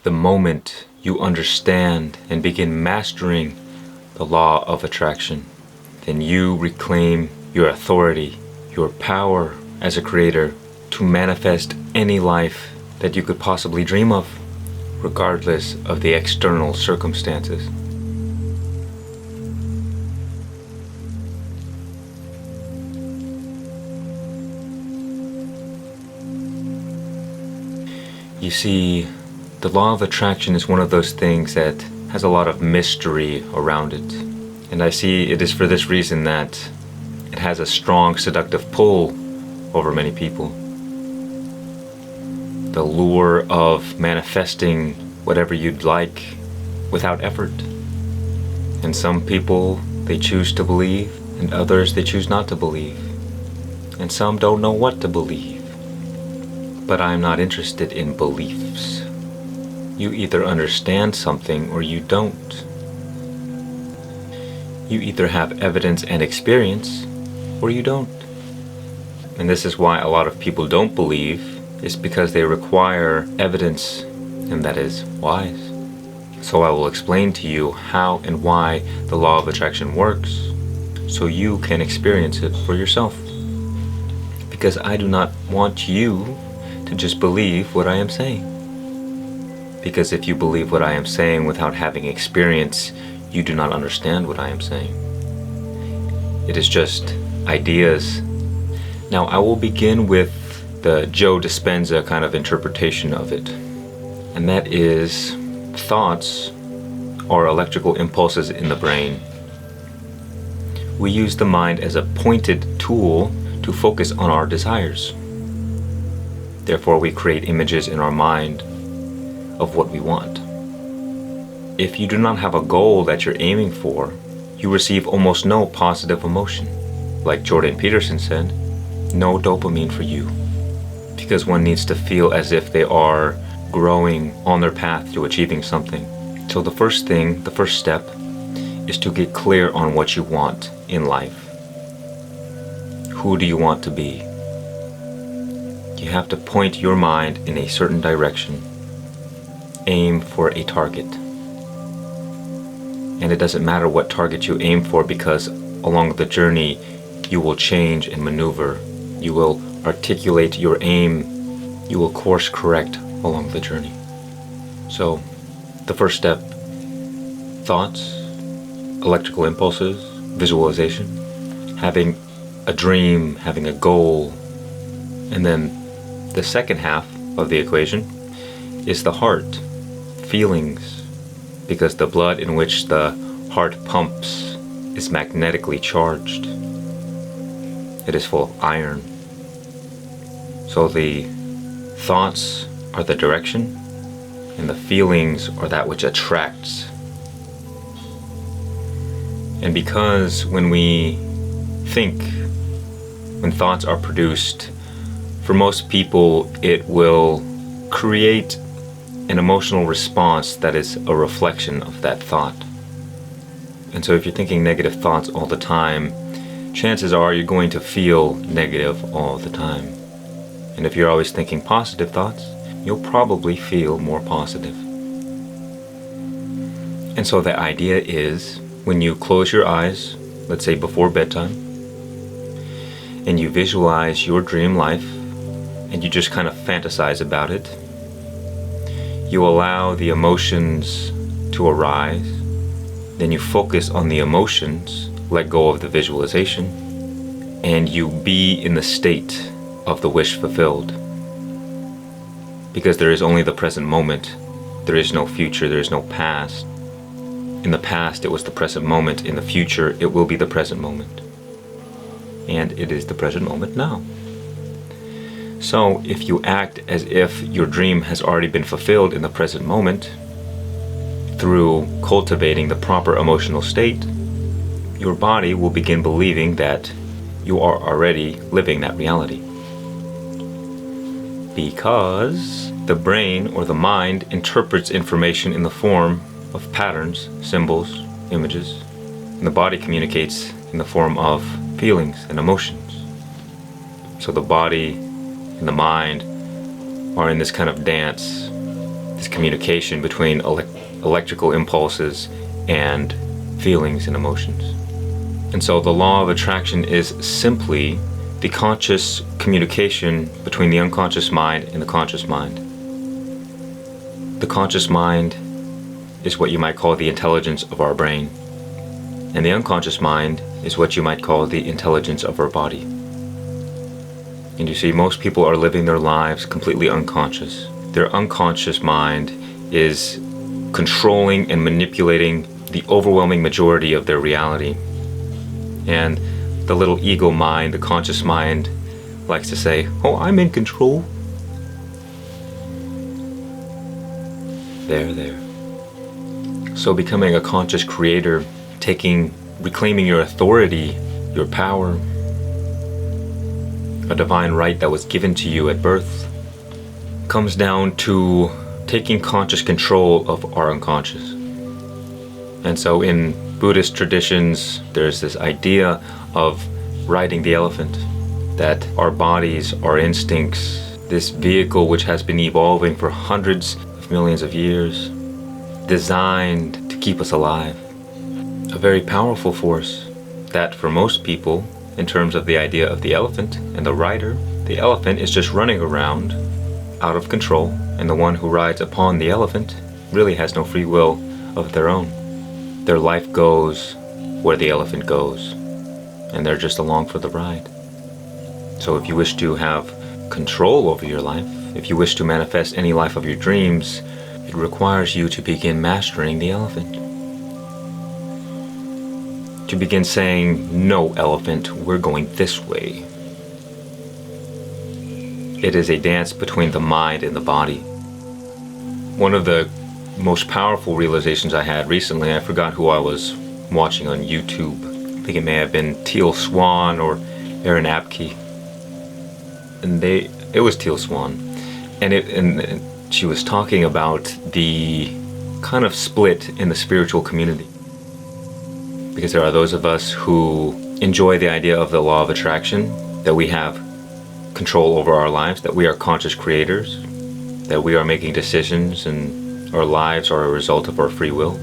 The moment you understand and begin mastering the law of attraction, then you reclaim your authority, your power as a creator to manifest any life that you could possibly dream of, regardless of the external circumstances. You see, the law of attraction is one of those things that has a lot of mystery around it. And I see it is for this reason that it has a strong seductive pull over many people. The lure of manifesting whatever you'd like without effort. And some people, they choose to believe, and others they choose not to believe. And some don't know what to believe. But I'm not interested in beliefs. You either understand something or you don't. You either have evidence and experience or you don't. And this is why a lot of people don't believe, is because they require evidence, and that is wise. So I will explain to you how and why the law of attraction works, so you can experience it for yourself. Because I do not want you to just believe what I am saying. Because if you believe what I am saying without having experience, you do not understand what I am saying. It is just ideas. Now I will begin with the Joe Dispenza kind of interpretation of it. And that is, thoughts are electrical impulses in the brain. We use the mind as a pointed tool to focus on our desires. Therefore, we create images in our mind of what we want. If you do not have a goal that you're aiming for, you receive almost no positive emotion. Like Jordan Peterson said, no dopamine for you. Because one needs to feel as if they are growing on their path to achieving something. So the first step, is to get clear on what you want in life. Who do you want to be? You have to point your mind in a certain direction. Aim for a target. And it doesn't matter what target you aim for, because along the journey you will change and maneuver. You will articulate your aim. You will course correct along the journey. So, the first step, thoughts, electrical impulses, visualization, having a dream, having a goal. And then the second half of the equation is the heart, feelings, because the blood in which the heart pumps is magnetically charged. It is full of iron. So the thoughts are the direction, and the feelings are that which attracts. And because when we think, when thoughts are produced, for most people it will create an emotional response that is a reflection of that thought. And so if you're thinking negative thoughts all the time, chances are you're going to feel negative all the time. And if you're always thinking positive thoughts, you'll probably feel more positive. And so the idea is, when you close your eyes, let's say before bedtime, and you visualize your dream life, and you just kind of fantasize about it, you allow the emotions to arise, then you focus on the emotions, let go of the visualization, and you be in the state of the wish fulfilled. Because there is only the present moment. There is no future, there is no past. In the past it was the present moment, in the future it will be the present moment. And it is the present moment now. So if you act as if your dream has already been fulfilled in the present moment, through cultivating the proper emotional state, your body will begin believing that you are already living that reality. Because the brain or the mind interprets information in the form of patterns, symbols, images, and the body communicates in the form of feelings and emotions. So the body and the mind are in this kind of dance, this communication between electrical impulses and feelings and emotions. And so the law of attraction is simply the conscious communication between the unconscious mind and the conscious mind. The conscious mind is what you might call the intelligence of our brain, and the unconscious mind is what you might call the intelligence of our body. And you see, most people are living their lives completely unconscious. Their unconscious mind is controlling and manipulating the overwhelming majority of their reality. And the little ego mind, the conscious mind, likes to say, "Oh, I'm in control." There. So becoming a conscious creator, reclaiming your authority, your power, a divine right that was given to you at birth, comes down to taking conscious control of our unconscious. And so in Buddhist traditions, there's this idea of riding the elephant, that our bodies, our instincts, this vehicle which has been evolving for hundreds of millions of years, designed to keep us alive. A very powerful force that for most people, in terms of the idea of the elephant and the rider, the elephant is just running around out of control, and the one who rides upon the elephant really has no free will of their own. Their life goes where the elephant goes, and they're just along for the ride. So if you wish to have control over your life, if you wish to manifest any life of your dreams, it requires you to begin mastering the elephant. To begin saying, "No, elephant, we're going this way." It is a dance between the mind and the body. One of the most powerful realizations I had recently, I forgot who I was watching on YouTube. I think it may have been Teal Swan or Aaron Apke. And it was Teal Swan. And she was talking about the kind of split in the spiritual community. Because there are those of us who enjoy the idea of the law of attraction, that we have control over our lives, that we are conscious creators, that we are making decisions and our lives are a result of our free will.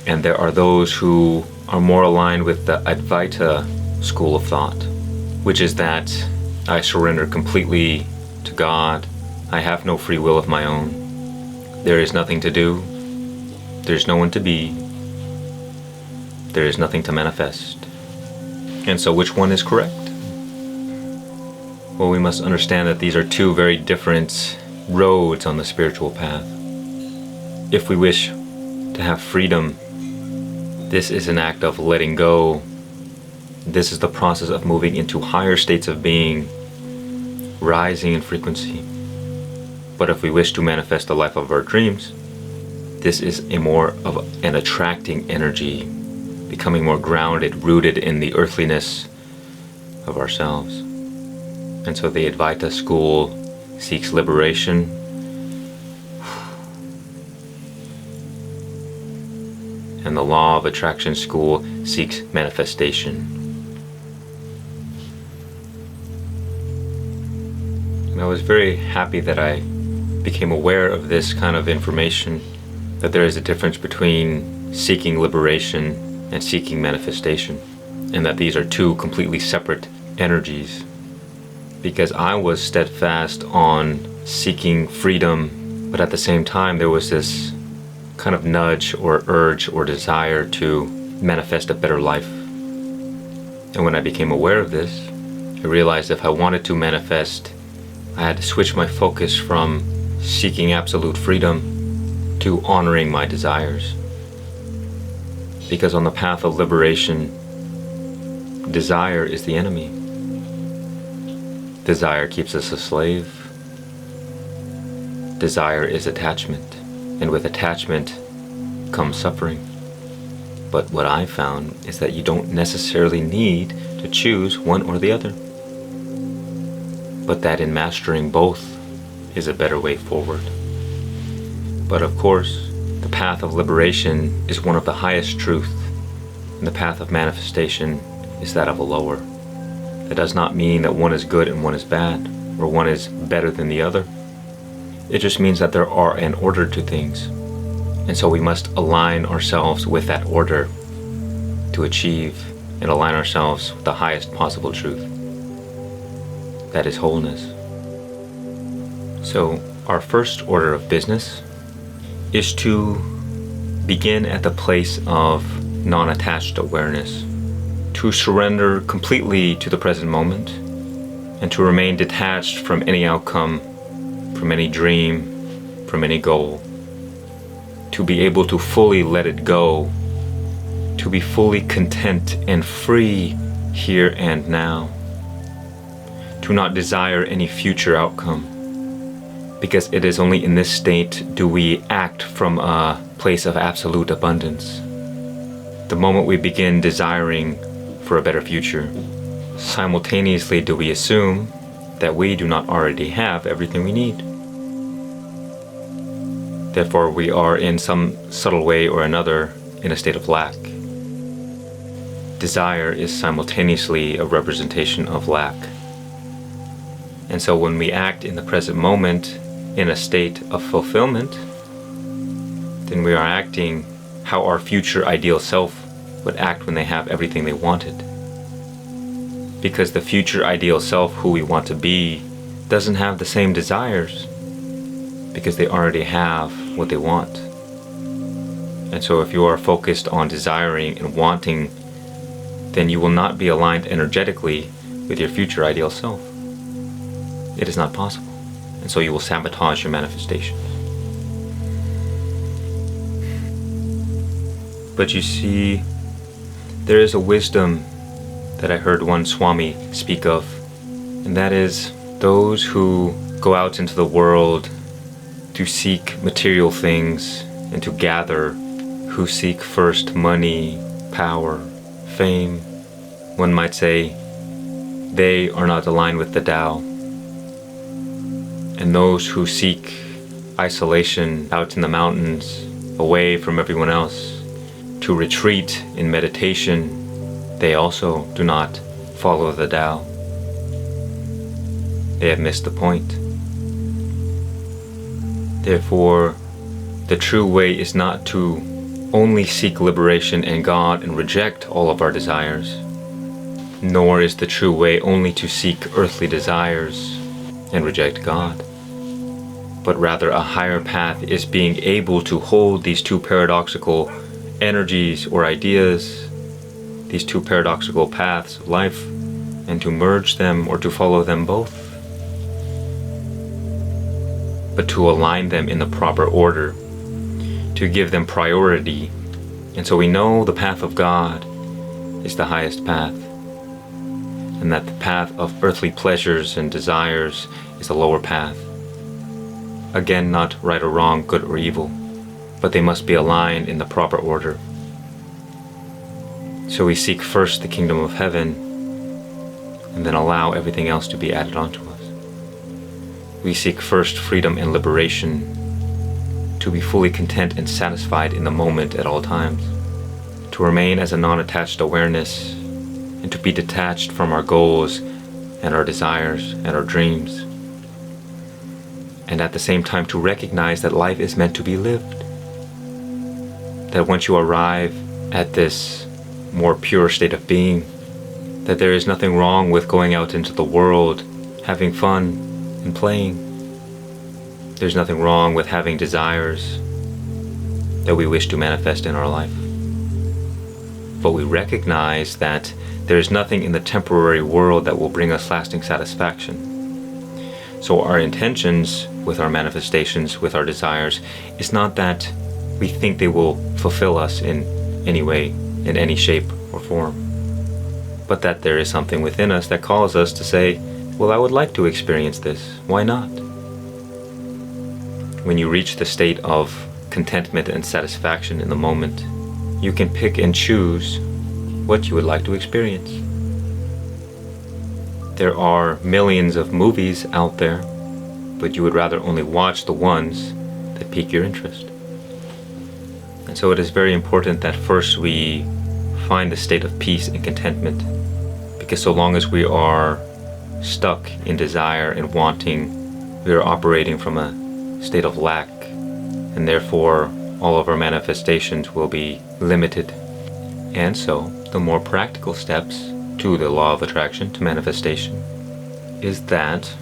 And there are those who are more aligned with the Advaita school of thought, which is that I surrender completely to God. I have no free will of my own. There is nothing to do. There's no one to be. There is nothing to manifest. And so which one is correct? Well, we must understand that these are two very different roads on the spiritual path. If we wish to have freedom, this is an act of letting go. This is the process of moving into higher states of being, rising in frequency. But if we wish to manifest the life of our dreams, this is a more of an attracting energy, becoming more grounded, rooted in the earthliness of ourselves. And so the Advaita school seeks liberation. And the law of attraction school seeks manifestation. And I was very happy that I became aware of this kind of information, that there is a difference between seeking liberation and seeking manifestation, and that these are two completely separate energies. Because I was steadfast on seeking freedom, but at the same time there was this kind of nudge or urge or desire to manifest a better life. And when I became aware of this, I realized if I wanted to manifest, I had to switch my focus from seeking absolute freedom to honoring my desires. Because on the path of liberation, desire is the enemy. Desire keeps us a slave. Desire is attachment, and with attachment comes suffering. But what I found is that you don't necessarily need to choose one or the other, but that in mastering both is a better way forward. But of course, the path of liberation is one of the highest truth, and the path of manifestation is that of a lower. That does not mean that one is good and one is bad, or one is better than the other. It just means that there are an order to things. And so we must align ourselves with that order to achieve and align ourselves with the highest possible truth. That is wholeness. So our first order of business is to begin at the place of non-attached awareness, to surrender completely to the present moment, and to remain detached from any outcome, from any dream, from any goal, to be able to fully let it go, to be fully content and free here and now, to not desire any future outcome, because it is only in this state do we act from a place of absolute abundance. The moment we begin desiring for a better future, simultaneously do we assume that we do not already have everything we need. Therefore, we are in some subtle way or another in a state of lack. Desire is simultaneously a representation of lack. And so when we act in the present moment in a state of fulfillment, then we are acting how our future ideal self would act when they have everything they wanted. Because the future ideal self, who we want to be, doesn't have the same desires, because they already have what they want. And so if you are focused on desiring and wanting, then you will not be aligned energetically with your future ideal self. It is not possible. And so you will sabotage your manifestation. But you see, there is a wisdom that I heard one Swami speak of, and that is those who go out into the world to seek material things and to gather, who seek first money, power, fame. One might say they are not aligned with the Tao. And those who seek isolation out in the mountains, away from everyone else, to retreat in meditation, they also do not follow the Tao. They have missed the point. Therefore, the true way is not to only seek liberation in God and reject all of our desires, nor is the true way only to seek earthly desires and reject God, but rather a higher path is being able to hold these two paradoxical energies or ideas, these two paradoxical paths of life, and to merge them or to follow them both, but to align them in the proper order, to give them priority. And so we know the path of God is the highest path, and that the path of earthly pleasures and desires is the lower path. Again, not right or wrong, good or evil, but they must be aligned in the proper order. So we seek first the kingdom of heaven, and then allow everything else to be added onto us. We seek first freedom and liberation, to be fully content and satisfied in the moment at all times, to remain as a non-attached awareness, and to be detached from our goals and our desires and our dreams. And at the same time to recognize that life is meant to be lived. That once you arrive at this more pure state of being, that there is nothing wrong with going out into the world, having fun and playing. There's nothing wrong with having desires that we wish to manifest in our life. But we recognize that there is nothing in the temporary world that will bring us lasting satisfaction. So our intentions with our manifestations, with our desires, is not that we think they will fulfill us in any way, in any shape or form, but that there is something within us that calls us to say, well, I would like to experience this. Why not? When you reach the state of contentment and satisfaction in the moment, you can pick and choose what you would like to experience. There are millions of movies out there, but you would rather only watch the ones that pique your interest. And so it is very important that first we find the state of peace and contentment, because so long as we are stuck in desire and wanting, we are operating from a state of lack, and therefore all of our manifestations will be limited. And so, the more practical steps to the law of attraction, to manifestation, is that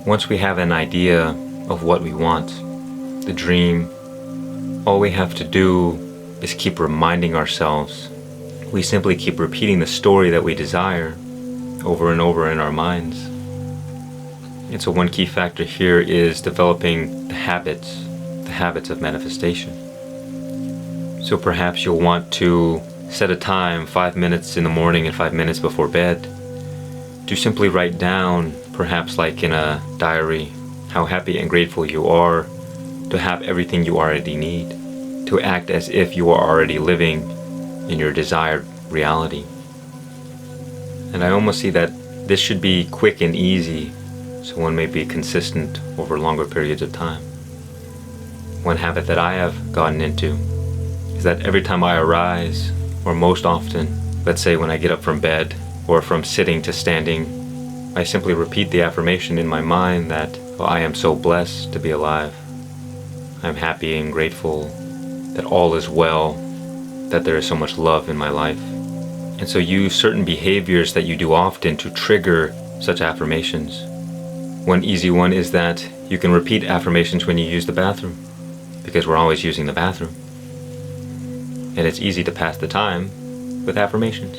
once we have an idea of what we want, the dream, all we have to do is keep reminding ourselves. We simply keep repeating the story that we desire over and over in our minds. And so one key factor here is developing the habits of manifestation. So perhaps you'll want to set a time, 5 minutes in the morning and 5 minutes before bed, to simply write down, perhaps like in a diary, how happy and grateful you are to have everything you already need, to act as if you are already living in your desired reality. And I almost see that this should be quick and easy, so one may be consistent over longer periods of time. One habit that I have gotten into is that every time I arise, or most often, let's say when I get up from bed, or from sitting to standing, I simply repeat the affirmation in my mind that, oh, I am so blessed to be alive. I'm happy and grateful that all is well, that there is so much love in my life. And so use certain behaviors that you do often to trigger such affirmations. One easy one is that you can repeat affirmations when you use the bathroom, because we're always using the bathroom. And it's easy to pass the time with affirmations.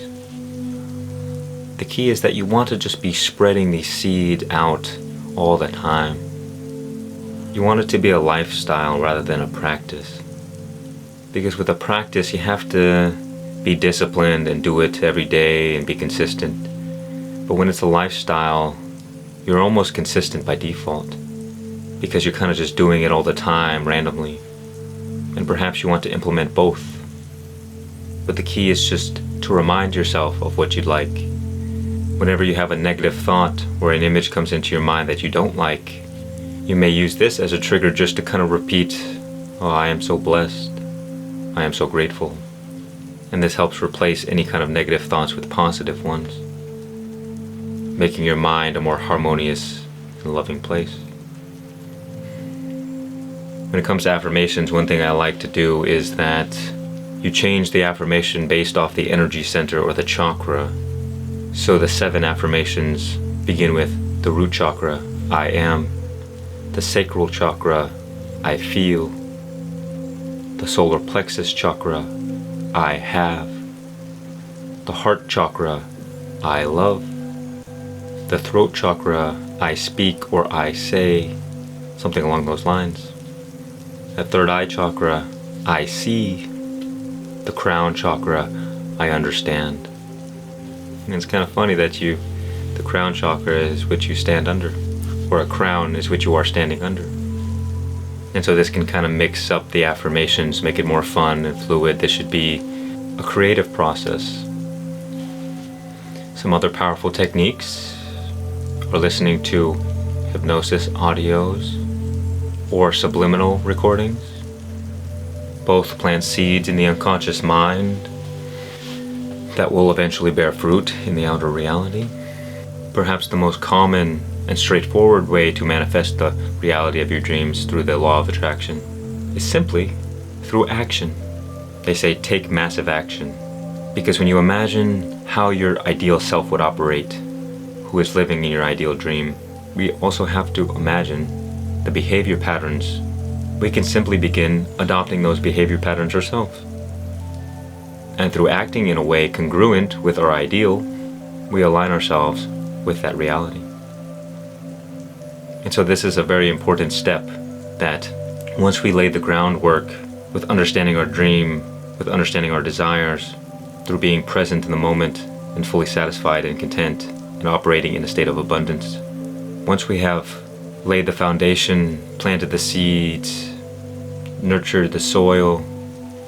The key is that you want to just be spreading the seed out all the time. You want it to be a lifestyle rather than a practice. Because with a practice, you have to be disciplined and do it every day and be consistent. But when it's a lifestyle, you're almost consistent by default, because you're kind of just doing it all the time randomly. And perhaps you want to implement both. But the key is just to remind yourself of what you'd like. Whenever you have a negative thought or an image comes into your mind that you don't like, you may use this as a trigger just to kind of repeat, oh, I am so blessed. I am so grateful. And this helps replace any kind of negative thoughts with positive ones, making your mind a more harmonious and loving place. When it comes to affirmations, one thing I like to do is that you change the affirmation based off the energy center or the chakra. So the 7 affirmations begin with the root chakra, I am, the sacral chakra, I feel, the solar plexus chakra, I have, the heart chakra, I love, the throat chakra, I speak or I say, something along those lines. The third eye chakra, I see, the crown chakra, I understand. And it's kind of funny that the crown chakra is which you stand under, or a crown is which you are standing under. And so this can kind of mix up the affirmations, make it more fun and fluid. This should be a creative process. Some other powerful techniques are listening to hypnosis audios or subliminal recordings. Both plant seeds in the unconscious mind that will eventually bear fruit in the outer reality. Perhaps the most common and straightforward way to manifest the reality of your dreams through the law of attraction is simply through action. They say take massive action, because when you imagine how your ideal self would operate, who is living in your ideal dream, we also have to imagine the behavior patterns. We can simply begin adopting those behavior patterns ourselves. And through acting in a way congruent with our ideal, we align ourselves with that reality. And so this is a very important step, that once we lay the groundwork with understanding our dream, with understanding our desires, through being present in the moment and fully satisfied and content and operating in a state of abundance. Once we have laid the foundation, planted the seeds, nurtured the soil,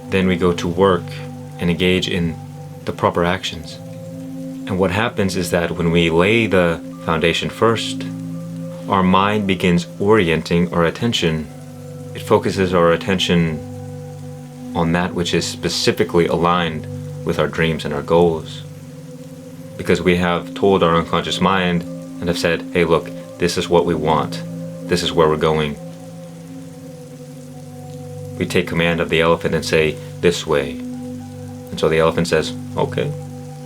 then we go to work and engage in the proper actions. And what happens is that when we lay the foundation first, our mind begins orienting our attention. It focuses our attention on that which is specifically aligned with our dreams and our goals. Because we have told our unconscious mind and have said, hey look, this is what we want. This is where we're going. We take command of the elephant and say, "This way." And so the elephant says, "Okay."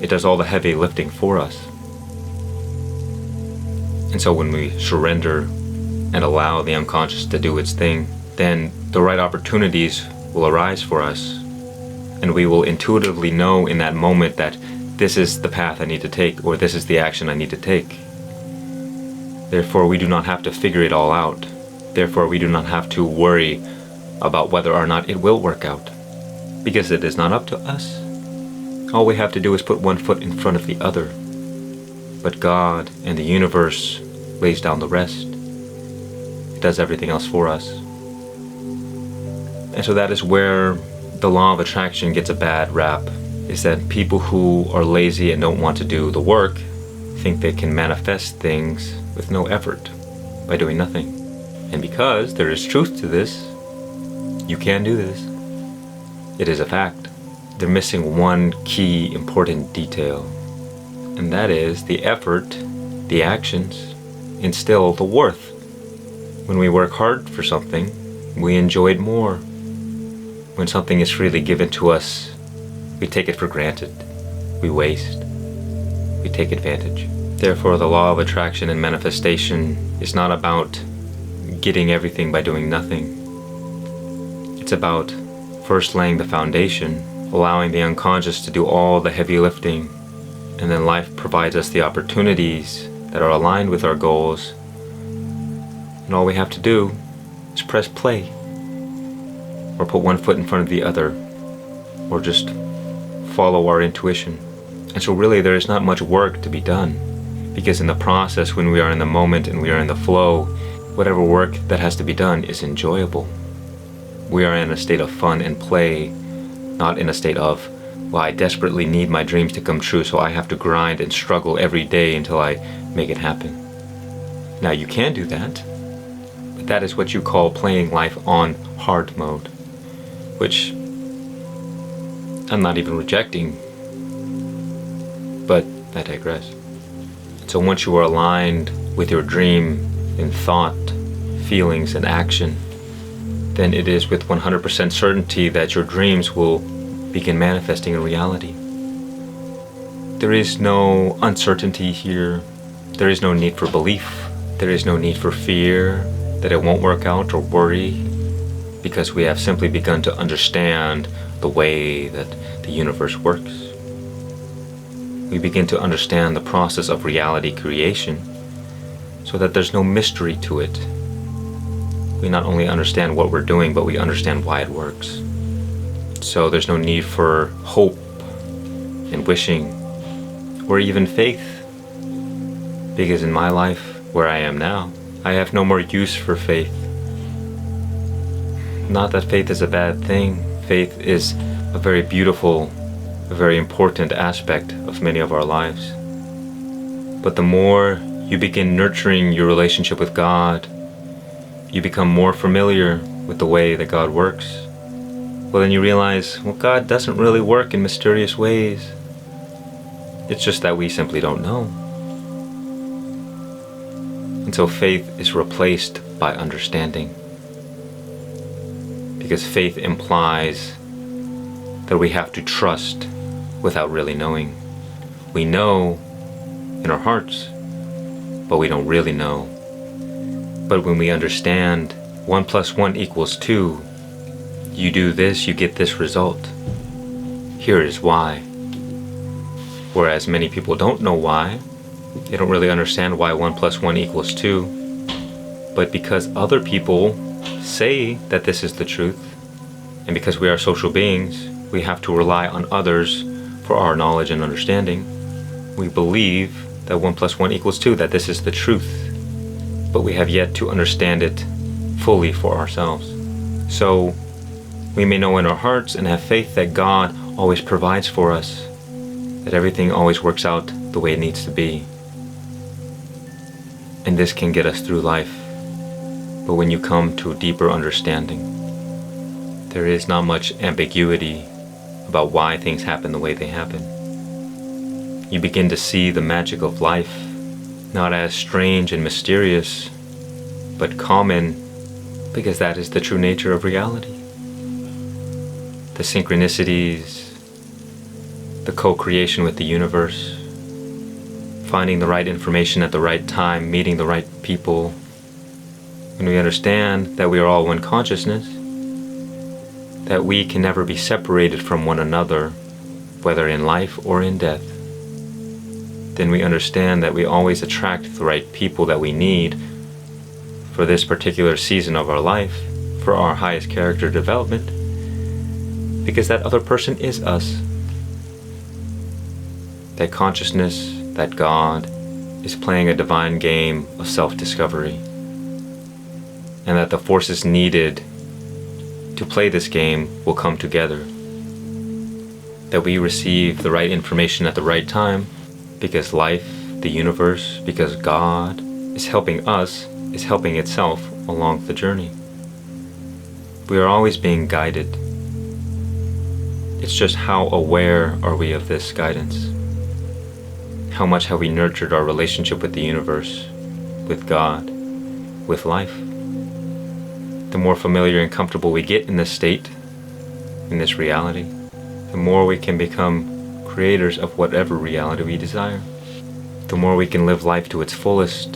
It does all the heavy lifting for us. And so when we surrender and allow the unconscious to do its thing, then the right opportunities will arise for us. And we will intuitively know in that moment that this is the path I need to take, or this is the action I need to take. Therefore, we do not have to figure it all out. Therefore, we do not have to worry about whether or not it will work out, because it is not up to us. All we have to do is put one foot in front of the other. But God and the universe lays down the rest. It does everything else for us. And so that is where the law of attraction gets a bad rap, is that people who are lazy and don't want to do the work think they can manifest things with no effort by doing nothing. And because there is truth to this, you can do this. It is a fact. They're missing one key important detail, and that is the effort, the actions, instill the worth. When we work hard for something, we enjoy it more. When something is freely given to us, we take it for granted. We waste. We take advantage. Therefore, the law of attraction and manifestation is not about getting everything by doing nothing. It's about first laying the foundation, allowing the unconscious to do all the heavy lifting, and then life provides us the opportunities that are aligned with our goals, and all we have to do is press play, or put one foot in front of the other, or just follow our intuition. And so really there is not much work to be done, because in the process, when we are in the moment and we are in the flow, whatever work that has to be done is enjoyable. We are in a state of fun and play, not in a state of, well, I desperately need my dreams to come true, so I have to grind and struggle every day until I make it happen. Now you can do that, but that is what you call playing life on hard mode, which I'm not even rejecting, but I digress. So once you are aligned with your dream in thought, feelings, and action, then it is with 100% certainty that your dreams will begin manifesting in reality. There is no uncertainty here. There is no need for belief. There is no need for fear that it won't work out or worry, because we have simply begun to understand the way that the universe works. We begin to understand the process of reality creation, so that there's no mystery to it. We not only understand what we're doing, but we understand why it works. So there's no need for hope and wishing, or even faith, because in my life, where I am now, I have no more use for faith. Not that faith is a bad thing. Faith is a very beautiful, a very important aspect of many of our lives. But the more you begin nurturing your relationship with God, you become more familiar with the way that God works. Well, then you realize, well, God doesn't really work in mysterious ways. It's just that we simply don't know. And so faith is replaced by understanding, because faith implies that we have to trust without really knowing. We know in our hearts, but we don't really know. But when we understand 1 + 1 = 2, you do this, you get this result. Here is why. Whereas many people don't know why. They don't really understand why 1 + 1 = 2. But because other people say that this is the truth, and because we are social beings, we have to rely on others for our knowledge and understanding. We believe that 1 + 1 = 2, that this is the truth, but we have yet to understand it fully for ourselves. So we may know in our hearts and have faith that God always provides for us, that everything always works out the way it needs to be. And this can get us through life. But when you come to a deeper understanding, there is not much ambiguity about why things happen the way they happen. You begin to see the magic of life, not as strange and mysterious, but common, because that is the true nature of reality. the synchronicities, the co-creation with the universe, finding the right information at the right time, meeting the right people. When we understand that we are all one consciousness, that we can never be separated from one another, whether in life or in death, then we understand that we always attract the right people that we need for this particular season of our life, for our highest character development, because that other person is us. That consciousness, that God, is playing a divine game of self-discovery, and that the forces needed to play this game will come together. That we receive the right information at the right time, because life, the universe, because God is helping us, is helping itself along the journey. We are always being guided. It's just how aware are we of this guidance? How much have we nurtured our relationship with the universe, with God, with life? The more familiar and comfortable we get in this state, in this reality, the more we can become creators of whatever reality we desire. The more we can live life to its fullest,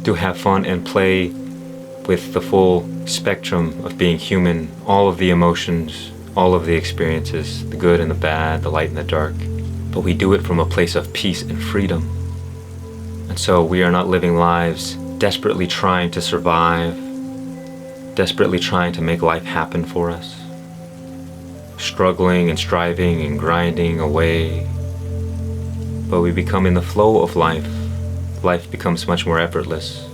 to have fun and play with the full spectrum of being human, all of the emotions, all of the experiences, the good and the bad, the light and the dark. But we do it from a place of peace and freedom. And so we are not living lives desperately trying to survive, desperately trying to make life happen for us, struggling and striving and grinding away. But we become in the flow of life. Life becomes much more effortless,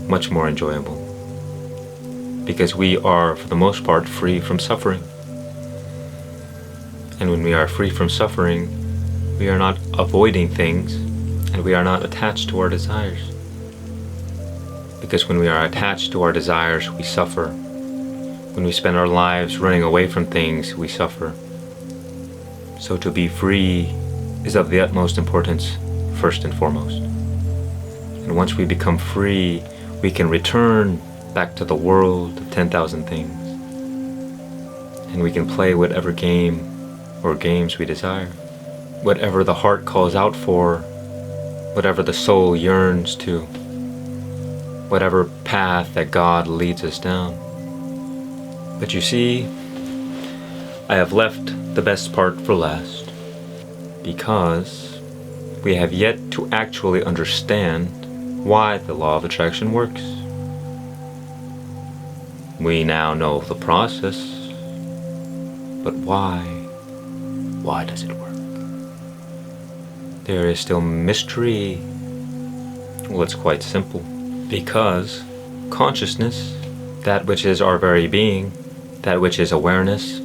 much more enjoyable, because we are, for the most part, free from suffering. And when we are free from suffering, we are not avoiding things, and we are not attached to our desires. Because when we are attached to our desires, we suffer. When we spend our lives running away from things, we suffer. So to be free is of the utmost importance, first and foremost. And once we become free, we can return back to the world of 10,000 things. And we can play whatever game or games we desire. Whatever the heart calls out for, whatever the soul yearns to, whatever path that God leads us down. But you see, I have left the best part for last, because we have yet to actually understand why the law of attraction works. We now know the process, but why? Why does it work? There is still mystery. Well, it's quite simple. Because consciousness, that which is our very being, that which is awareness,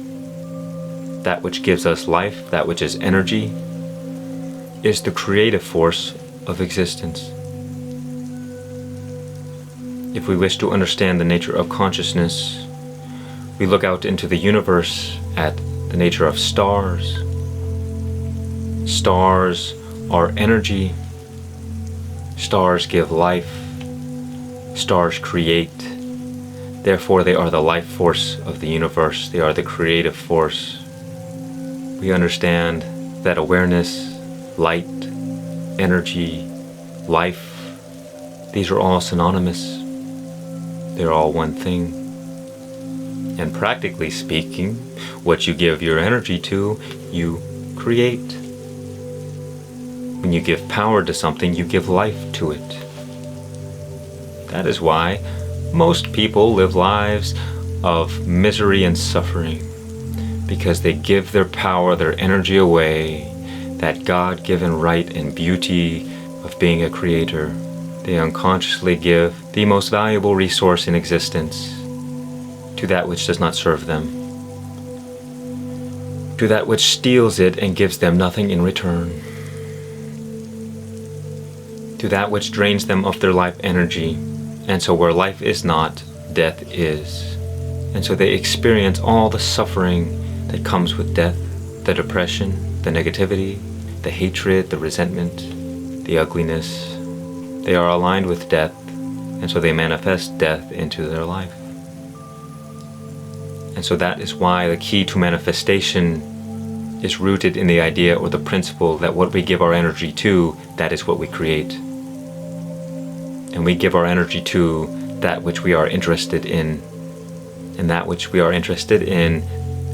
that which gives us life, that which is energy, is the creative force of existence. If we wish to understand the nature of consciousness, we look out into the universe at the nature of stars. Stars are energy. Stars give life. Stars create. Therefore, they are the life force of the universe. They are the creative force. We understand that awareness, light, energy, life, these are all synonymous. They're all one thing. And practically speaking, what you give your energy to, you create. When you give power to something, you give life to it. That is why most people live lives of misery and suffering, because they give their power, their energy away, that God-given right and beauty of being a creator. They unconsciously give the most valuable resource in existence to that which does not serve them, to that which steals it and gives them nothing in return, to that which drains them of their life energy. And so where life is not, death is. And so they experience all the suffering that comes with death, the depression, the negativity, the hatred, the resentment, the ugliness. They are aligned with death, and so they manifest death into their life. And so that is why the key to manifestation is rooted in the idea or the principle that what we give our energy to, that is what we create. And we give our energy to that which we are interested in. And that which we are interested in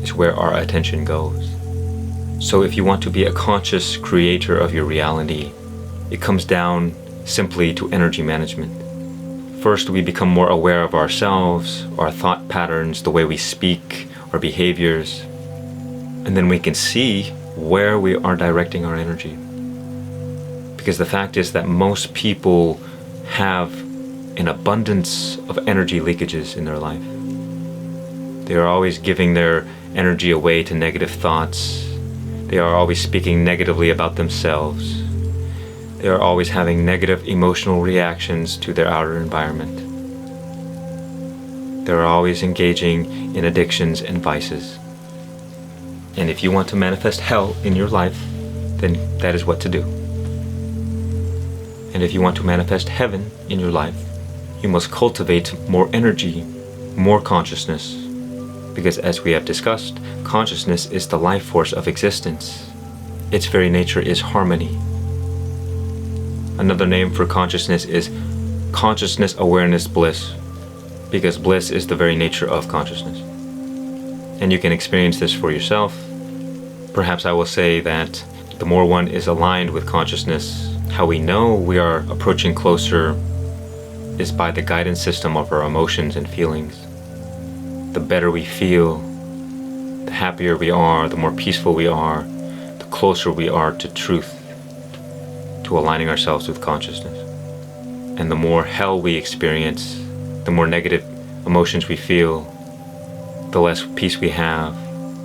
is where our attention goes. So if you want to be a conscious creator of your reality, it comes down simply to energy management. First, we become more aware of ourselves, our thought patterns, the way we speak, our behaviors, and then we can see where we are directing our energy. Because the fact is that most people have an abundance of energy leakages in their life. They are always giving their energy away to negative thoughts. They are always speaking negatively about themselves. They are always having negative emotional reactions to their outer environment. They are always engaging in addictions and vices. And if you want to manifest hell in your life, then that is what to do. And if you want to manifest heaven in your life, you must cultivate more energy, more consciousness. Because as we have discussed, consciousness is the life force of existence. Its very nature is harmony. Another name for consciousness is consciousness, awareness, bliss. Because bliss is the very nature of consciousness. And you can experience this for yourself. Perhaps I will say that the more one is aligned with consciousness, how we know we are approaching closer is by the guidance system of our emotions and feelings. The better we feel, the happier we are, the more peaceful we are, the closer we are to truth, to aligning ourselves with consciousness. And the more hell we experience, the more negative emotions we feel, the less peace we have,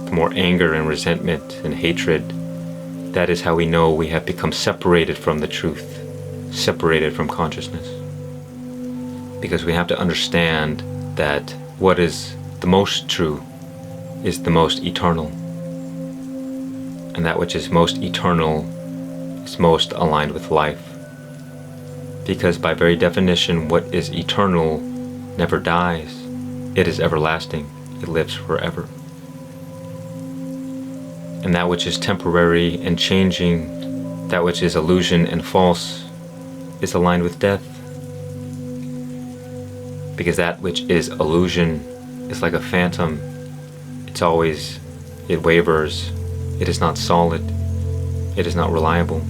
the more anger and resentment and hatred. That is how we know we have become separated from the truth, separated from consciousness. Because we have to understand that what is the most true is the most eternal. And that which is most eternal is most aligned with life. Because by very definition, what is eternal never dies. It is everlasting. It lives forever. And that which is temporary and changing, that which is illusion and false, is aligned with death. Because that which is illusion is like a phantom. It wavers. It is not solid. It is not reliable.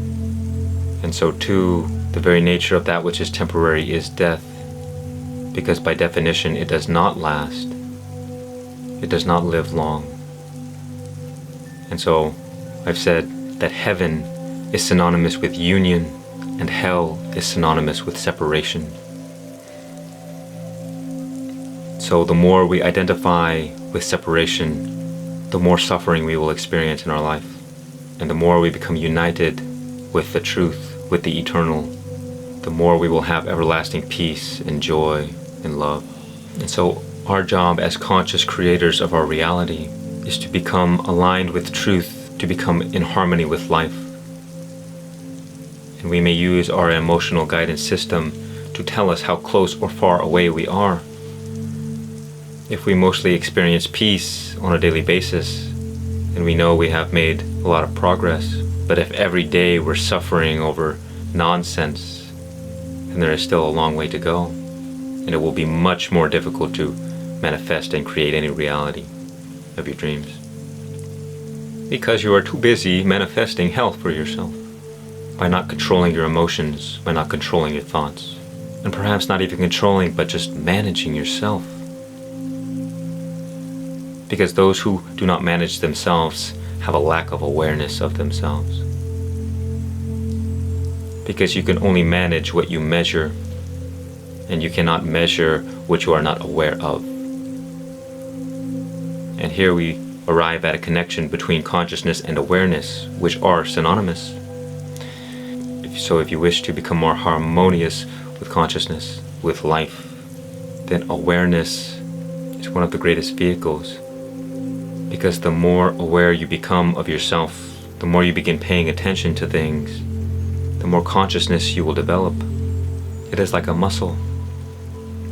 And so too, the very nature of that which is temporary is death. Because by definition, it does not last. It does not live long. And so I've said that heaven is synonymous with union and hell is synonymous with separation. So the more we identify with separation, the more suffering we will experience in our life. And the more we become united with the truth, with the eternal, the more we will have everlasting peace and joy and love. And so our job as conscious creators of our reality is to become aligned with truth, to become in harmony with life. And we may use our emotional guidance system to tell us how close or far away we are. If we mostly experience peace on a daily basis, then we know we have made a lot of progress. But if every day we're suffering over nonsense, then there is still a long way to go. And it will be much more difficult to manifest and create any reality of your dreams. Because you are too busy manifesting health for yourself. By not controlling your emotions, by not controlling your thoughts. And perhaps not even controlling, but just managing yourself. Because those who do not manage themselves have a lack of awareness of themselves. Because you can only manage what you measure, and you cannot measure what you are not aware of. And here we arrive at a connection between consciousness and awareness, which are synonymous. So if you wish to become more harmonious with consciousness, with life, then awareness is one of the greatest vehicles. Because the more aware you become of yourself, the more you begin paying attention to things, the more consciousness you will develop. It is like a muscle.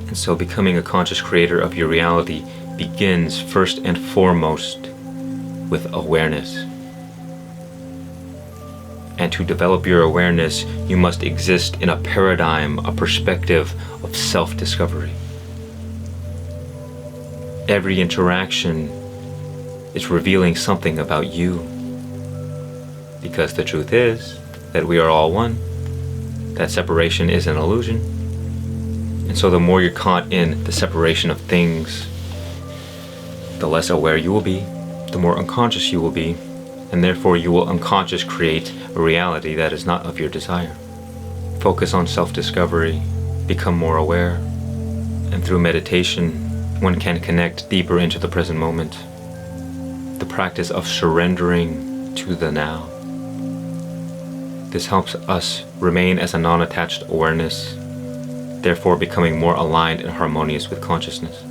And so becoming a conscious creator of your reality begins first and foremost with awareness. And to develop your awareness, you must exist in a paradigm, a perspective of self-discovery. Every interaction is revealing something about you. Because the truth is that we are all one, that separation is an illusion. And so the more you're caught in the separation of things, the less aware you will be, the more unconscious you will be, and therefore you will unconscious create a reality that is not of your desire. Focus on self-discovery, become more aware, and through meditation, one can connect deeper into the present moment. The practice of surrendering to the now. This helps us remain as a non-attached awareness, therefore becoming more aligned and harmonious with consciousness.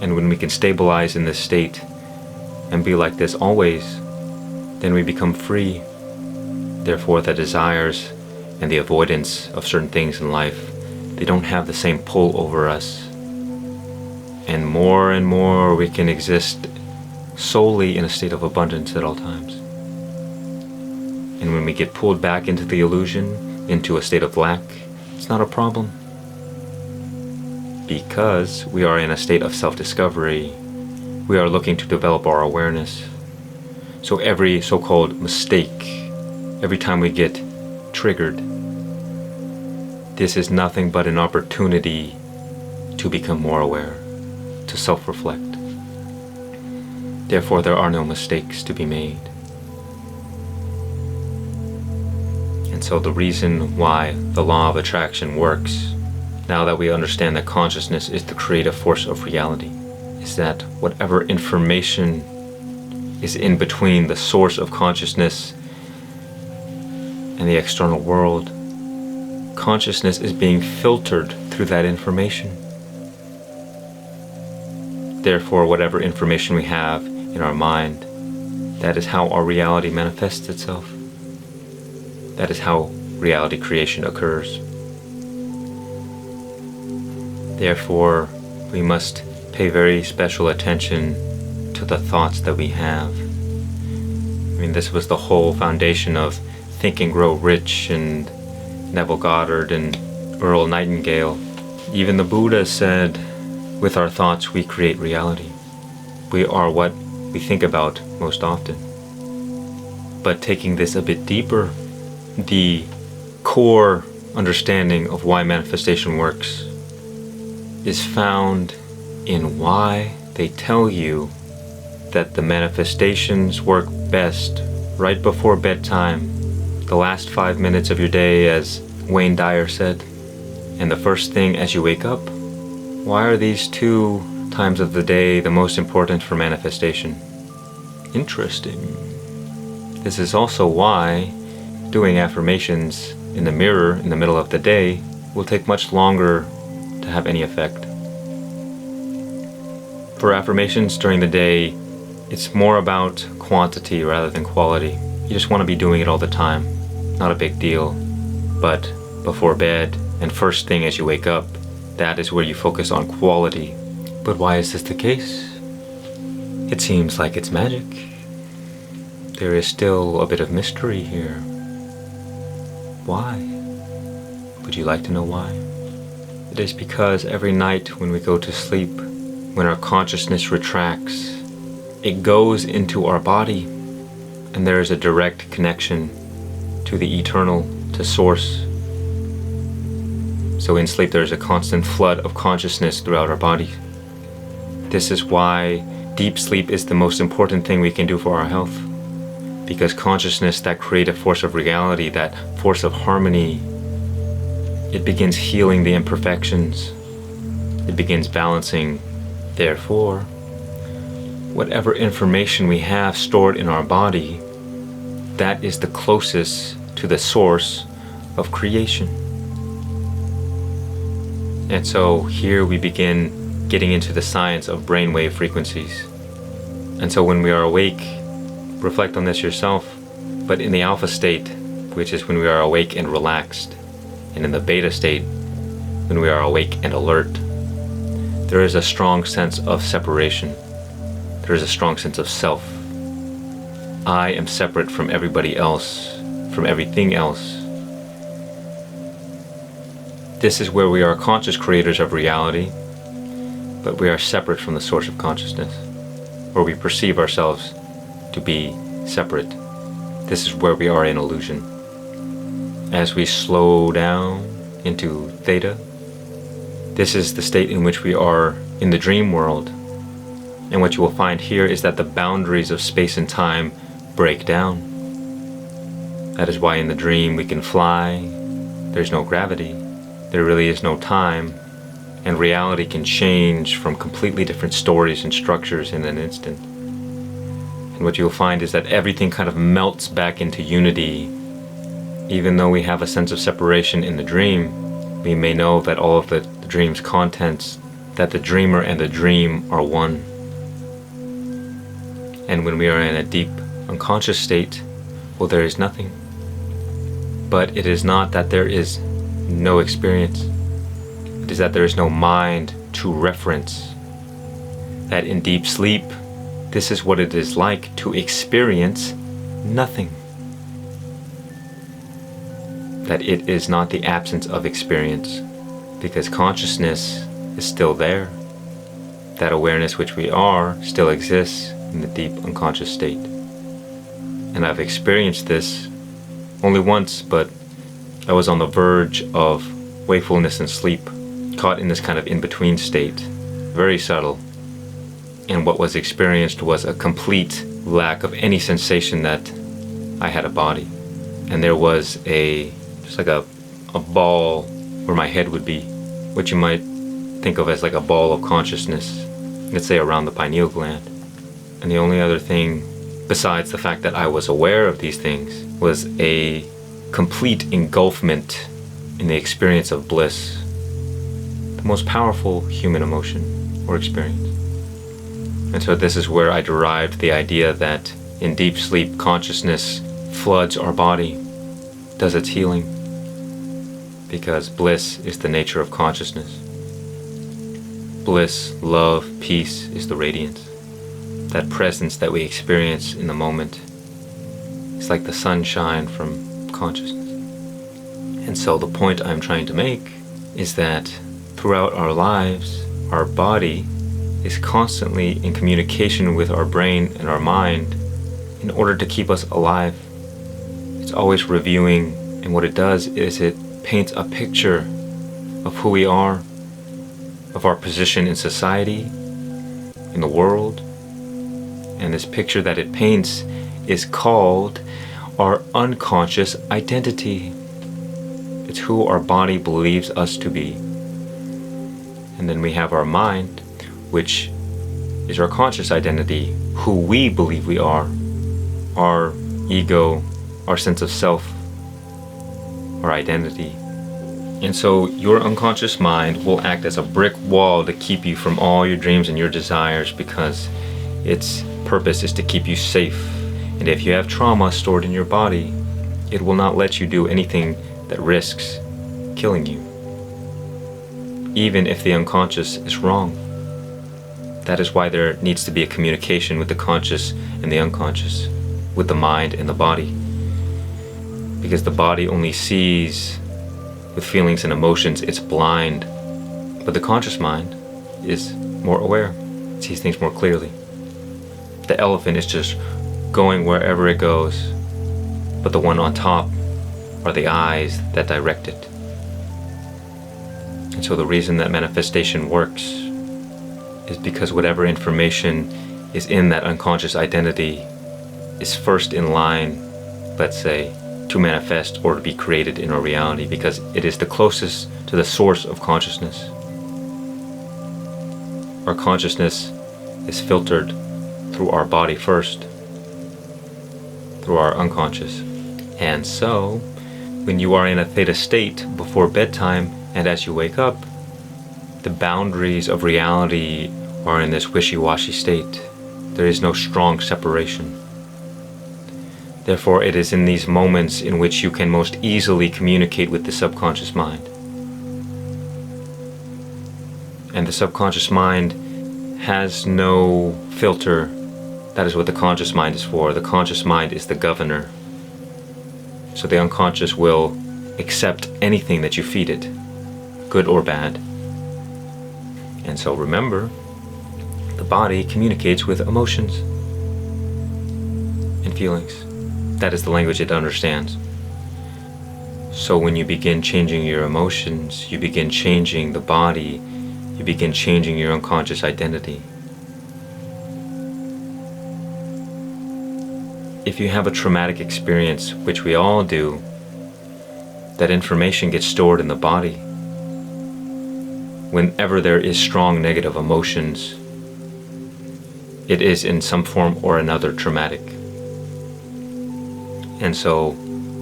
And when we can stabilize in this state and be like this always, then we become free. Therefore the desires and the avoidance of certain things in life, they don't have the same pull over us. And more we can exist solely in a state of abundance at all times. And when we get pulled back into the illusion, into a state of lack, it's not a problem. Because we are in a state of self-discovery, we are looking to develop our awareness. So every so-called mistake, every time we get triggered, this is nothing but an opportunity to become more aware, to self-reflect. Therefore, there are no mistakes to be made. And so the reason why the law of attraction works, now that we understand that consciousness is the creative force of reality, is that whatever information is in between the source of consciousness and the external world, consciousness is being filtered through that information. Therefore, whatever information we have in our mind, that is how our reality manifests itself. That is how reality creation occurs. Therefore, we must pay very special attention to the thoughts that we have. I mean, this was the whole foundation of Think and Grow Rich and Neville Goddard and Earl Nightingale. Even the Buddha said, with our thoughts we create reality. We are what we think about most often. But taking this a bit deeper, the core understanding of why manifestation works is found in why they tell you that the manifestations work best right before bedtime, the last 5 minutes of your day, as Wayne Dyer said, and the first thing as you wake up. Why are these 2 times of the day the most important for manifestation? Interesting. This is also why doing affirmations in the mirror in the middle of the day will take much longer to have any effect. For affirmations during the day, it's more about quantity rather than quality. You just want to be doing it all the time. Not a big deal. But before bed and first thing as you wake up, that is where you focus on quality. But why is this the case? It seems like it's magic. There is still a bit of mystery here. Why? Would you like to know why? It is because every night when we go to sleep, when our consciousness retracts, it goes into our body, and there is a direct connection to the eternal, to Source. So in sleep there is a constant flood of consciousness throughout our body. This is why deep sleep is the most important thing we can do for our health. Because consciousness, that creative force of reality, that force of harmony, it begins healing the imperfections. It begins balancing. Therefore, whatever information we have stored in our body, that is the closest to the source of creation. And so here we begin getting into the science of brainwave frequencies. And so when we are awake, reflect on this yourself, but in the alpha state, which is when we are awake and relaxed, and in the beta state, when we are awake and alert, there is a strong sense of separation. There is a strong sense of self. I am separate from everybody else, from everything else. This is where we are conscious creators of reality, but we are separate from the source of consciousness, where we perceive ourselves to be separate. This is where we are in illusion. As we slow down into Theta, this is the state in which we are in the dream world. And what you will find here is that the boundaries of space and time break down. That is why in the dream we can fly, there's no gravity, there really is no time, and reality can change from completely different stories and structures in an instant. And what you'll find is that everything kind of melts back into unity. Even though we have a sense of separation in the dream, we may know that all of the dream's contents, that the dreamer and the dream are one. And when we are in a deep unconscious state, well, there is nothing. But it is not that there is no experience. It is that there is no mind to reference. That in deep sleep, this is what it is like to experience nothing. That it is not the absence of experience, because consciousness is still there. That awareness which we are still exists in the deep unconscious state. And I've experienced this only once, but I was on the verge of wakefulness and sleep, caught in this kind of in-between state, very subtle. And what was experienced was a complete lack of any sensation that I had a body. And there was just like a ball where my head would be, which you might think of as like a ball of consciousness, let's say around the pineal gland. And the only other thing, besides the fact that I was aware of these things, was a complete engulfment in the experience of bliss, the most powerful human emotion or experience. And so this is where I derived the idea that in deep sleep, consciousness floods our body, does its healing, because bliss is the nature of consciousness. Bliss, love, peace is the radiance. That presence that we experience in the moment is like the sunshine from consciousness. And so the point I'm trying to make is that throughout our lives, our body is constantly in communication with our brain and our mind in order to keep us alive. It's always reviewing, and what it does is it paints a picture of who we are, of our position in society, in the world. And this picture that it paints is called our unconscious identity. It's who our body believes us to be. And then we have our mind, which is our conscious identity, who we believe we are, our ego, our sense of self, our identity. And so your unconscious mind will act as a brick wall to keep you from all your dreams and your desires, because its purpose is to keep you safe. And if you have trauma stored in your body, it will not let you do anything that risks killing you, even if the unconscious is wrong. That is why there needs to be a communication with the conscious and the unconscious, with the mind and the body. Because the body only sees with feelings and emotions, it's blind. But the conscious mind is more aware, it sees things more clearly. The elephant is just going wherever it goes, but the one on top are the eyes that direct it. And so the reason that manifestation works is because whatever information is in that unconscious identity is first in line, let's say, to manifest or to be created in our reality, because it is the closest to the source of consciousness. Our consciousness is filtered through our body first, through our unconscious. And so, when you are in a theta state before bedtime and as you wake up, the boundaries of reality are in this wishy-washy state. There is no strong separation. Therefore, it is in these moments in which you can most easily communicate with the subconscious mind. And the subconscious mind has no filter. That is what the conscious mind is for. The conscious mind is the governor. So the unconscious will accept anything that you feed it, good or bad. And so remember, the body communicates with emotions and feelings. That is the language it understands. So when you begin changing your emotions, you begin changing the body, you begin changing your unconscious identity. If you have a traumatic experience, which we all do, that information gets stored in the body. Whenever there is strong negative emotions, it is in some form or another traumatic. And so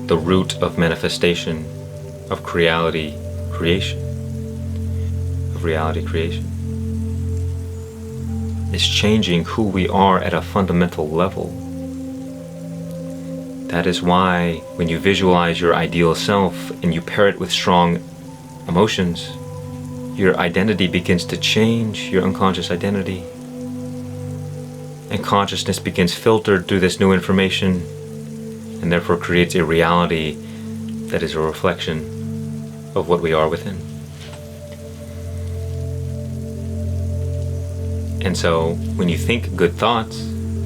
the root of manifestation, of reality creation, is changing who we are at a fundamental level. That is why when you visualize your ideal self and you pair it with strong emotions, your identity begins to change, your unconscious identity. And consciousness begins filtered through this new information and therefore creates a reality that is a reflection of what we are within. And so when you think good thoughts,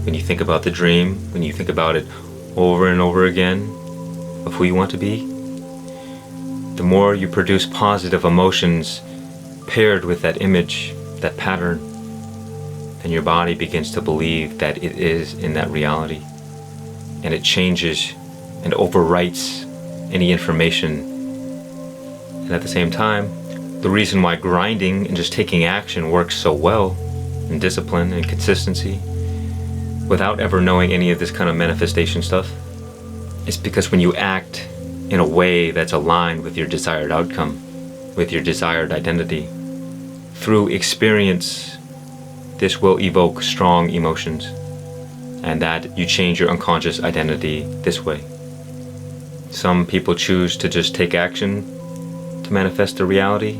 when you think about the dream, when you think about it over and over again of who you want to be, the more you produce positive emotions paired with that image, that pattern, then your body begins to believe that it is in that reality. And it changes and overwrites any information. And at the same time, the reason why grinding and just taking action works so well, and discipline and consistency, without ever knowing any of this kind of manifestation stuff, is because when you act in a way that's aligned with your desired outcome, with your desired identity, through experience, this will evoke strong emotions, and that you change your unconscious identity this way. Some people choose to just take action to manifest the reality.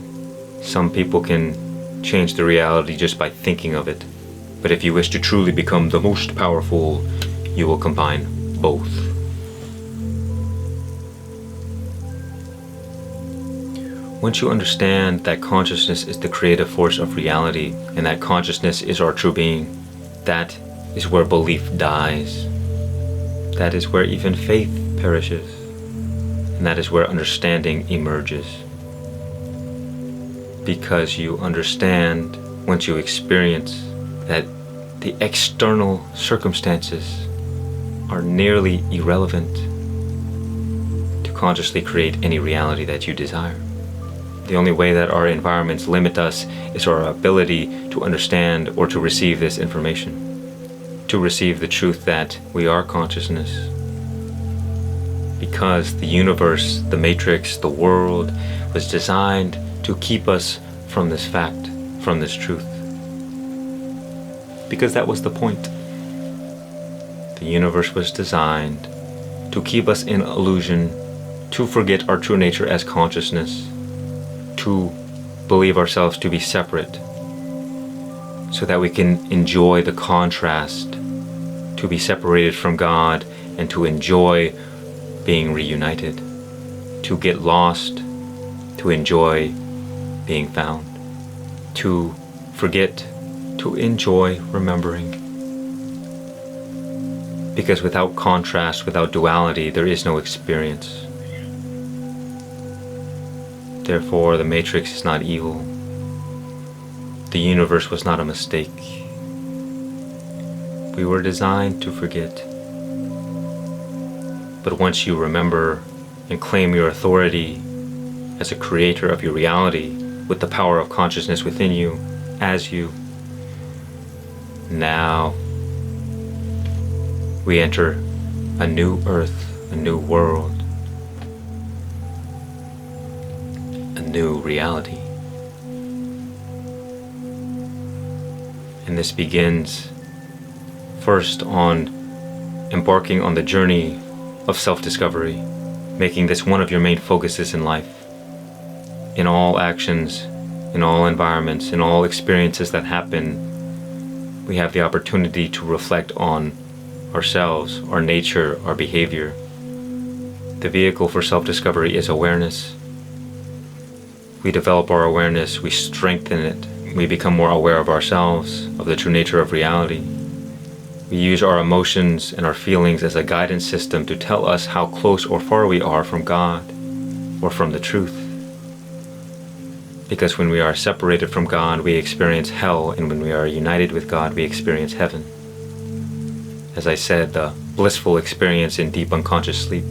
Some people can change the reality just by thinking of it. But if you wish to truly become the most powerful, you will combine both. Once you understand that consciousness is the creative force of reality, and that consciousness is our true being, that is where belief dies. That is where even faith perishes. And that is where understanding emerges. Because you understand, once you experience, that the external circumstances are nearly irrelevant to consciously create any reality that you desire. The only way that our environments limit us is our ability to understand or to receive this information, to receive the truth that we are consciousness. Because the universe, the matrix, the world was designed to keep us from this fact, from this truth. Because that was the point. The universe was designed to keep us in illusion, to forget our true nature as consciousness, to believe ourselves to be separate, so that we can enjoy the contrast, to be separated from God and to enjoy being reunited, to get lost, to enjoy being found, to forget, to enjoy remembering. Because without contrast, without duality, there is no experience. Therefore, the matrix is not evil. The universe was not a mistake. We were designed to forget. But once you remember and claim your authority as a creator of your reality with the power of consciousness within you, as you, now we enter a new earth, a new world, a new reality. And this begins first on embarking on the journey of self-discovery, making this one of your main focuses in life, in all actions, in all environments, in all experiences that happen, we have the opportunity to reflect on ourselves, our nature, our behavior. The vehicle for self-discovery is awareness. We develop our awareness, we strengthen it, we become more aware of ourselves, of the true nature of reality. We use our emotions and our feelings as a guidance system to tell us how close or far we are from God or from the truth. Because when we are separated from God, we experience hell, and when we are united with God, we experience heaven. As I said, the blissful experience in deep unconscious sleep,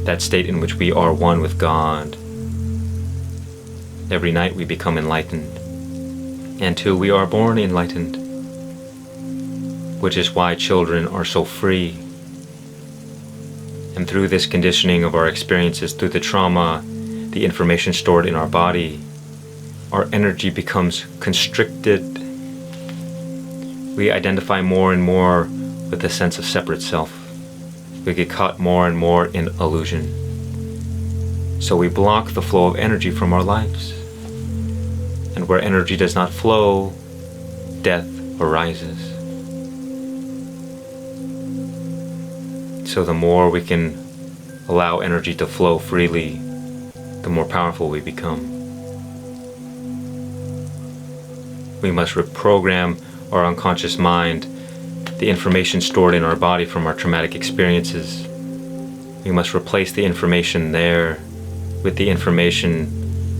that state in which we are one with God. Every night we become enlightened, and till we are born enlightened, which is why children are so free. And through this conditioning of our experiences, through the trauma, the information stored in our body, our energy becomes constricted. We identify more and more with a sense of separate self. We get caught more and more in illusion. So we block the flow of energy from our lives. And where energy does not flow, death arises. So the more we can allow energy to flow freely, the more powerful we become. We must reprogram our unconscious mind, the information stored in our body from our traumatic experiences. We must replace the information there with the information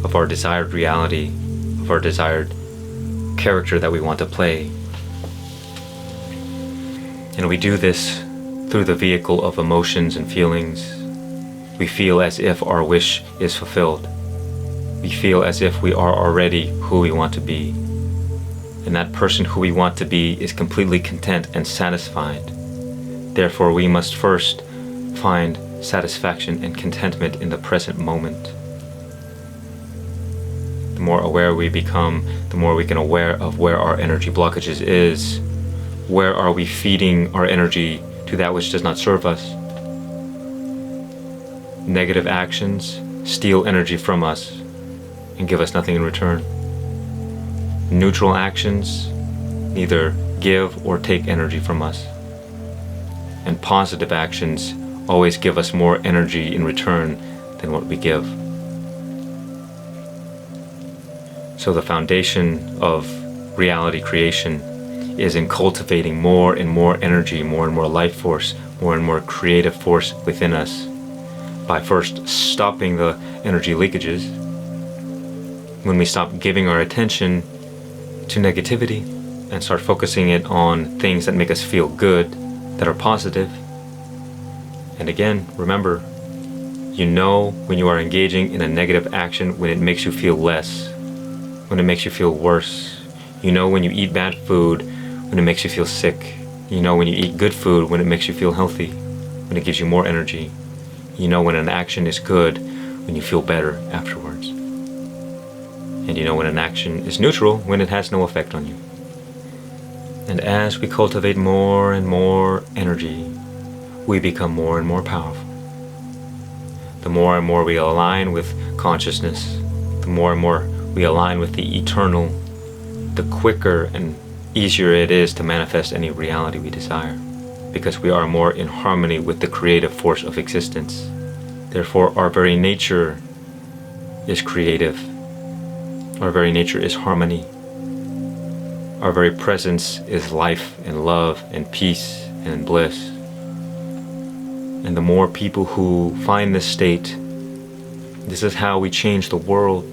of our desired reality, of our desired character that we want to play. And we do this through the vehicle of emotions and feelings. We feel as if our wish is fulfilled. We feel as if we are already who we want to be. And that person who we want to be is completely content and satisfied. Therefore, we must first find satisfaction and contentment in the present moment. The more aware we become, the more we can aware of where our energy blockages is. Where are we feeding our energy to that which does not serve us? Negative actions steal energy from us and give us nothing in return. Neutral actions neither give or take energy from us. And positive actions always give us more energy in return than what we give. So the foundation of reality creation is in cultivating more and more energy, more and more life force, more and more creative force within us, by first stopping the energy leakages. When we stop giving our attention to negativity and start focusing it on things that make us feel good, that are positive. And again, remember, you know when you are engaging in a negative action when it makes you feel less, when it makes you feel worse. You know when you eat bad food when it makes you feel sick. You know when you eat good food when it makes you feel healthy, when it gives you more energy. You know when an action is good when you feel better afterwards. And you know when an action is neutral when it has no effect on you. And as we cultivate more and more energy, we become more and more powerful. The more and more we align with consciousness, the more and more we align with the eternal, the quicker and easier it is to manifest any reality we desire, because we are more in harmony with the creative force of existence. Therefore, our very nature is creative. Our very nature is harmony. Our very presence is life and love and peace and bliss. And the more people who find this state, this is how we change the world.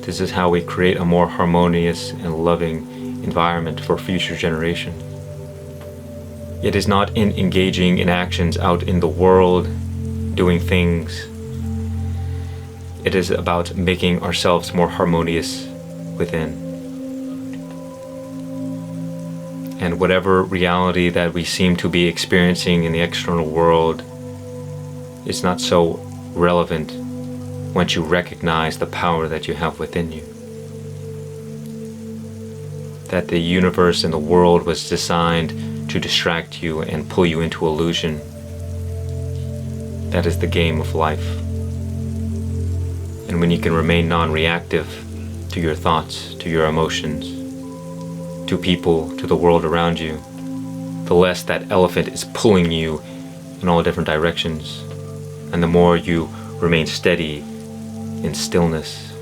This is how we create a more harmonious and loving environment for future generations. It is not in engaging in actions out in the world, doing things. It is about making ourselves more harmonious within. And whatever reality that we seem to be experiencing in the external world is not so relevant once you recognize the power that you have within you. That the universe and the world was designed to distract you and pull you into illusion. That is the game of life. And when you can remain non-reactive to your thoughts, to your emotions, to people, to the world around you, the less that elephant is pulling you in all different directions, and the more you remain steady in stillness.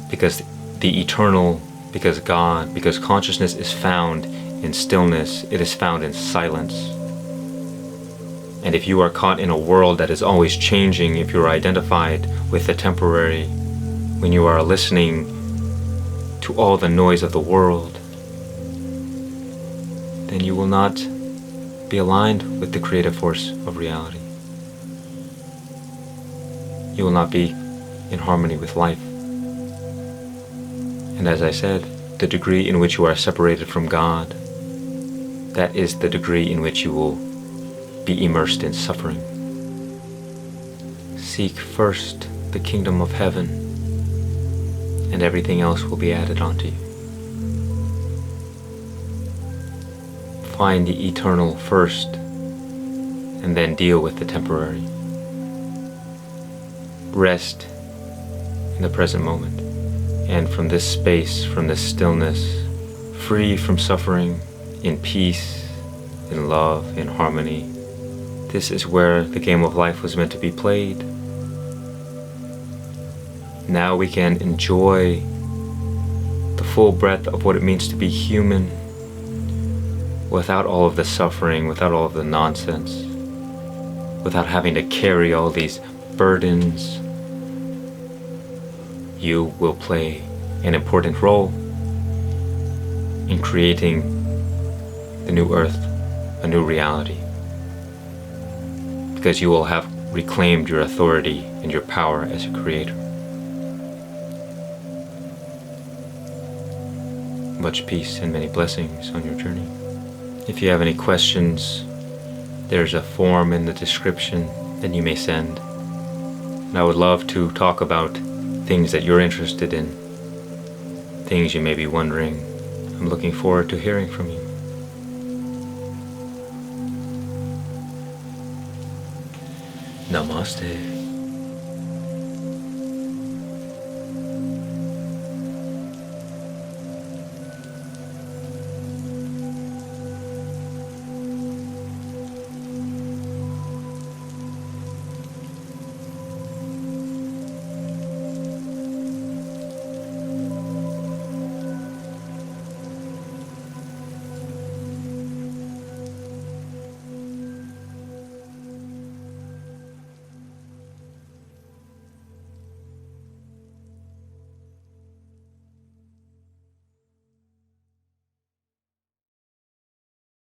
Because the eternal, because God, because consciousness is found in stillness, it is found in silence. And if you are caught in a world that is always changing, if you are identified with the temporary, when you are listening to all the noise of the world, then you will not be aligned with the creative force of reality. You will not be in harmony with life. And as I said, the degree in which you are separated from God, that is the degree in which you will be immersed in suffering. Seek first the kingdom of heaven, and everything else will be added onto you. Find the eternal first, and then deal with the temporary. Rest in the present moment, and from this space, from this stillness, free from suffering, in peace, in love, in harmony. This is where the game of life was meant to be played. Now we can enjoy the full breadth of what it means to be human, without all of the suffering, without all of the nonsense, without having to carry all these burdens. You will play an important role in creating the new earth, a new reality, because you will have reclaimed your authority and your power as a creator. Much peace and many blessings on your journey. If you have any questions, there's a form in the description that you may send. And I would love to talk about things that you're interested in, things you may be wondering. I'm looking forward to hearing from you. Namaste.